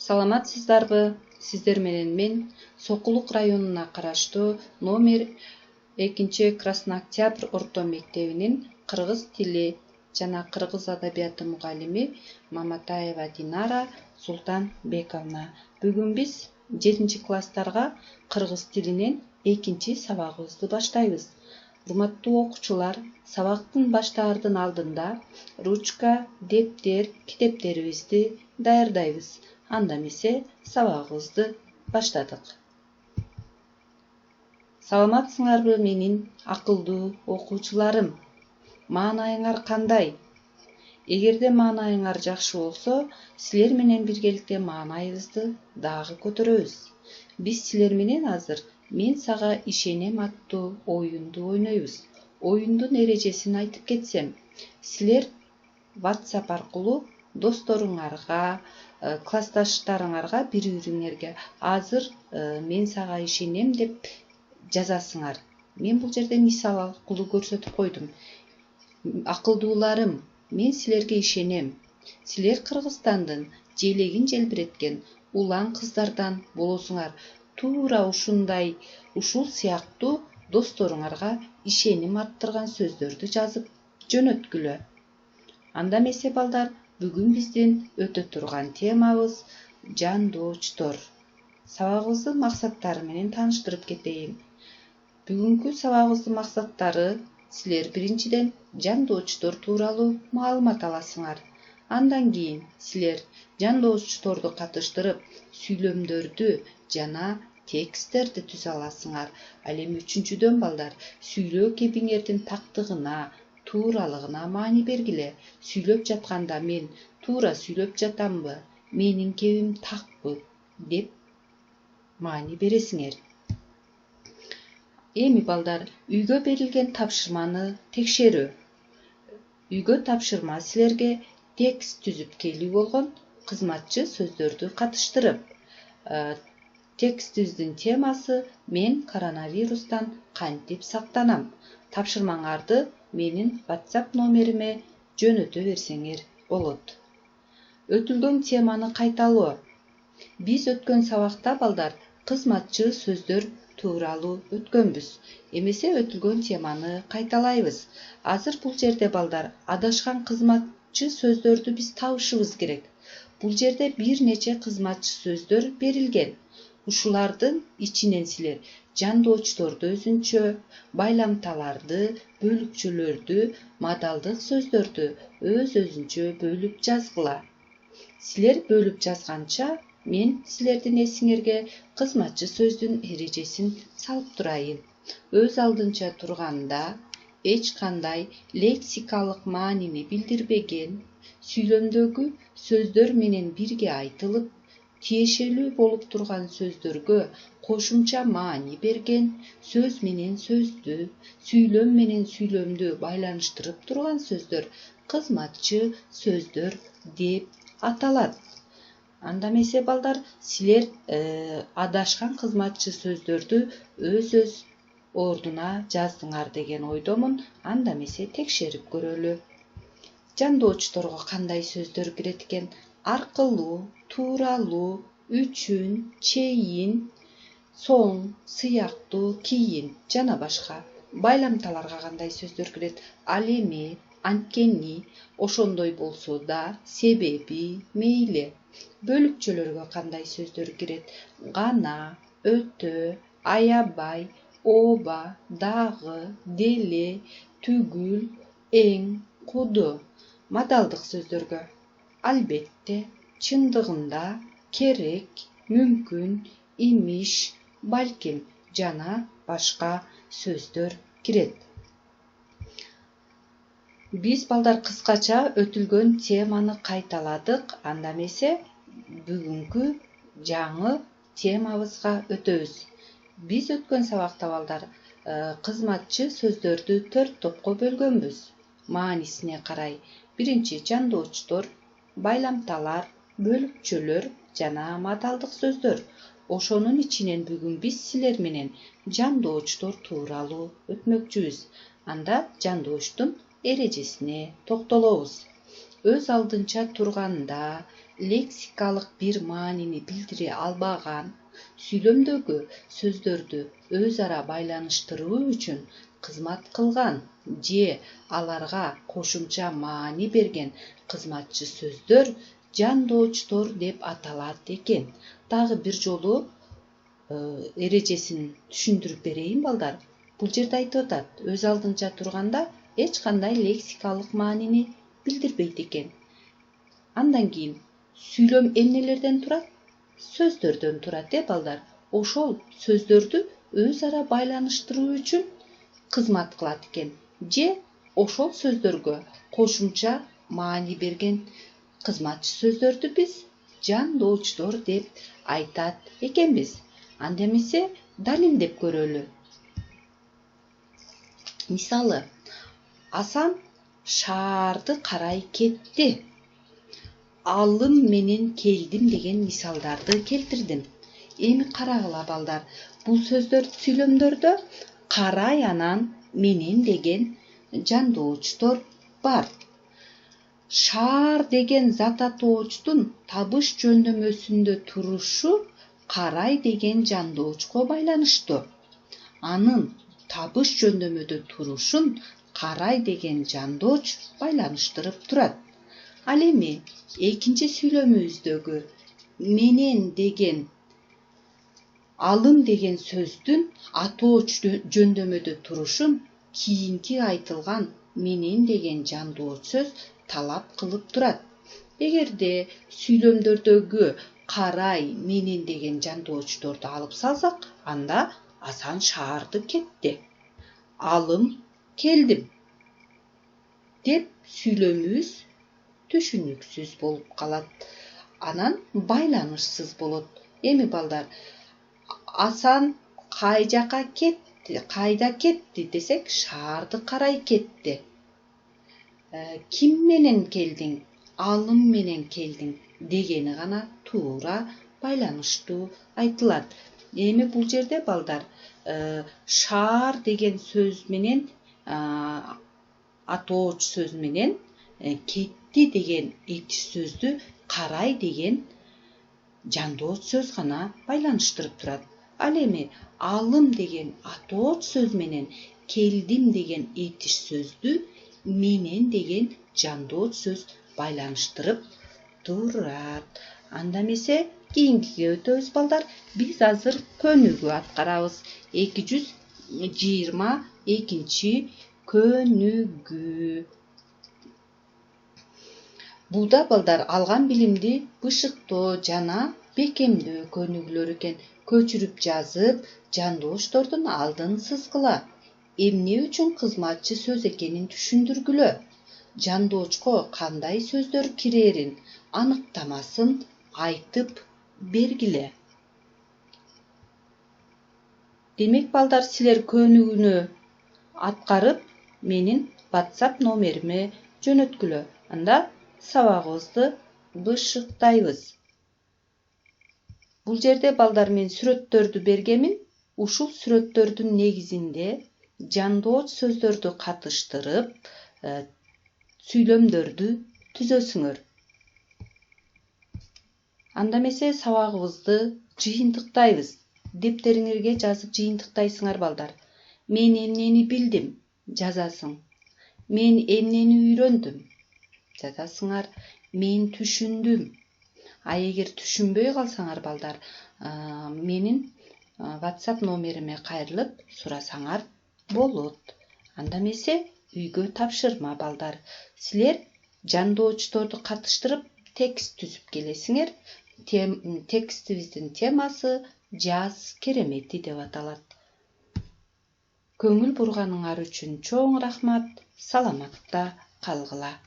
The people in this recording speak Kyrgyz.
Саламатсыздарбы? Сиздер менен мен Сокулук районуна караштуу номер 2 Красный Октябрь орто мектебинин кыргыз тили жана кыргыз адабияты мугалими Маматаева Динара Султанбековна. Бүгүн биз 7-класстарга кыргыз тилинен 2 сабагыбызды баштайбыз. Урматтуу окуучулар, сабактын баштаардын алдында ручка, дептер, китептерибизди даярдайбыз. Анда эмесе сабагыбызды баштадык. Саламатсыңарбы менин акылдуу окуучуларым? Маанайыңар кандай? Эгерде маанайыңар жакшы болсо, силер менен биргеликте маанайыбызды дагы көтөрөбүз. Биз силер менен азыр "Мен сага ишенем" аттуу оюнду ойнойбуз. Оюндун эрежесин айтып кетсем, силер WhatsApp аркылуу досторуңарга, классташтарыңарга, бири-бириңерге азыр "Мен сага ишенем" деп жазасыңар. Мен бул жерде мисал аркылуу көрсөтүп койдум. Акылдууларым, мен силерге ишенем. Силер Кыргызстандын желегин желбиреткен улан кыздардан болосуңар. Туура ушул сыяктуу досторуңарга ишеним арттырган сөздөрдү жазып жөнөткүлө. Анда эмесе балдар, бүгүн биздин өтө турган темабыз жандоочтор. Сабагыбыздын максаттары менен тааныштырып кетейин. Бүгүнкү сабагыбыздын максаттары: силер биринчиден жандоочтор тууралуу маалымат аласыңар. Андан кийин силер жандоочторду катыштырып, сүйлөмдөрдү жана тексттерди түзө аласыңар. Ал эми үчүнчүдөн балдар, сүйлөө кебиңердин тактыгына, тууралыгына маани бергиле. Сүйлөп жатканда мен туура сүйлөп жатамбы, менин кебим такпы деп маани бересиңер. Эми балдар, үйгө берилген тапшырманы текшерүү. Үйгө тапшырма силерге текст түзүп келүү болгон. Кызматчы сөздөрдү катыштырып. Текстибиздин темасы "Мен коронавирустан кантип сактанам". Тапшырмаңарды менин WhatsApp номериме жөнөтө берсеңер болот. Өтүлгөн теманы кайталоо. Биз өткөн сабакта балдар кызматчы сөздөр тууралуу өткөнбүз. Эмесе өтүлгөн теманы кайталайбыз. Азыр бул жерде балдар адашкан кызматчы сөздөрдү биз табышыбыз керек. Бул жерде бир нече кызматчы сөздөр берилген. Ушулардын ичинен силер жандоочторду өзүнчө, байламталарды, бөлүкчөлөрдү, мадалдык сөздөрдү өзүнчө бөлүп жазгыла. Силер бөлүп жазганча мен силердин эсиңерге кызматчы сөздүн эрежесин салып турайын. Өз алдынча турганда эч кандай лексикалык маанини билдирбеген, сүйлөмдөгү сөздөр менен бирге айтылып, тиешелүү болуп турган сөздөргө кошумча маани берген, сөз менен сөздү, сүйлөм менен сүйлөмдү байланыштырып турган сөздөр кызматчы сөздөр деп аталат. Анда эмесе балдар, силер адашкан кызматчы сөздөрдү өз ордуна жаздыңар деген ойдомун. Анда эмесе текшерип көрөлү. Жандоочторго кандай сөздөр кирет экен? Аркылуу, тууралуу, үчүн, чейин, соң, сыяктуу, кийин жана башка. Байламталарга кандай сөздөр кирет? Ал эми, анткени, ошондой болсо да, себеби, мейли. Бөлүкчөлөргө кандай сөздөр кирет? Гана, өтө, аябай, ооба, дагы, деле, түгүл, эң, куду. Мадалдык сөздөргө: албетте, чындыгында, керек, мүмкүн, имиш, балким жана башка сөздөр кирет. Биз балдар кыскача өтүлгөн теманы кайталадык. Анда эмесе бүгүнкү жаңы темабызга өтөбүз. Биз өткөн сабакта балдар кызматчы сөздөрдү 4 топко бөлгөнбүз. Маанисине карай. Биринчи жандоочтор, байламталар, бөлүкчөлөр жана мадалдык сөздөр. Ошонун ичинен бүгүн биз силер менен жандоочтор тууралуу өтмөкчүбүз. Анда жандоочтун эрежесине токтолобуз. Өз алдынча турганда, лексикалык бир маанини билдире албаган сүйлөмдөгү сөздөрдү өз ара байланыштыруу үчүн кызмат кылган же аларга кошумча маани берген кызматчы сөздөр жандоочтор деп аталат экен. Дагы бир жолу эрежесин түшүндүрүп берейин балдар. Бул жерде айтып атат, өз алдынча турганда эч кандай лексикалык маанини билдирбейт экен. Андан кийин сүйлөм эмнелерден турат? Сөздөрдөн турат, балдар. Ошол сөздөрдү өз ара байланыштыруу үчүн кызмат кылат экен. Же ошол сөздөргө кошумча маани берген кызматчы сөздөрдү биз жандоочтор деп айтат экенбиз. Анда эмесе далилдеп көрөлү. Мисалы, Асан шаарды карай кетти. Алым менен келдим деген мисалдарды келтирдим. Эми карагыла балдар. Бул сөздөр сүйлөмдөрдө карай анан менен деген жандоочтор бар. Шаар деген зат атоочтун табыш жөндөмөсүндө турушу карай деген жандоочко байланыштуу. Анын табыш жөндөмөдө турушун карай деген жандооч байланыштырып турат. Ал эми экинчи сүйлөмүбүздөгү менен деген алым деген сөздүн атооч жөндөмөдө турушун кийинки айтылган менен деген жандооч сөз талап кылып турат. Эгерде сүйлөмдөрдөгү карай, менен деген жандоочторду алып салсак, анда Асан шаарды кетти. Алым келдим деп сүйлөмүбүз түшүнүксүз болуп калат. Анан байланышсыз болот. Эми балдар, Асан кай жака кетти, кайда кетти десек, шаарды карай кетти. Ким менен келдиң? Алым менен келдиң дегени гана туура байланыштуу айтылат. Эми бул жерде балдар, шаар деген сөз менен атооч сөз менен кетти деген этиш сөздү карай деген жандооч сөз гана байланыштырып турат. Ал эми алым деген атооч сөз менен келдим деген этиш сөздү менен деген жандооч сөз байланыштырып турат. Анда эмесе кийинкиге өтөбүз балдар. Биз азыр көнүгүү аткарабыз. 222 көнүгүү. Буда балдар алган билимди бышыктоо жана бекемдөө көнүгүүлөр экен. Көчүрүп жазып, жандоочтордун алдын сызгыла. Эмне үчүн кызматчы сөз экенин түшүндүргүлө. Жандоочко кандай сөздөр кирерин, аныктамасын айтып бергиле. Демек балдар, силер көнүгүүнү аткарып, менин WhatsApp номериме жөнөткүлө. Анда сабагыбызды бышыктайбыз. Бул жерде балдар, мен сүрөттөрдү бергемин. Ушул сүрөттөрдүн негизинде жандооч сөздөрдү катыштырып, сүйлөмдөрдү түзөсүңөр. Анда эмесе сабагыбызды жыйынтыктайбыз. Дептериңерге жазып жыйынтыктайсыңар балдар. Мен эмнени билдим? Жазасың. Мен эмнени үйрөндүм? Жазасыңар. Мен түшүндүм. Эгер түшүнбөй калсаңар балдар, менин WhatsApp номериме кайрылып сурасаңар болот. Анда эмесе үйгө тапшырма балдар. Силер жандоочторду катыштырып текст түзүп келесиңер. Текстибиздин темасы жаз керемети деп аталат. Көңүл бурганыңар үчүн чоң рахмат. Саламатта калгыла.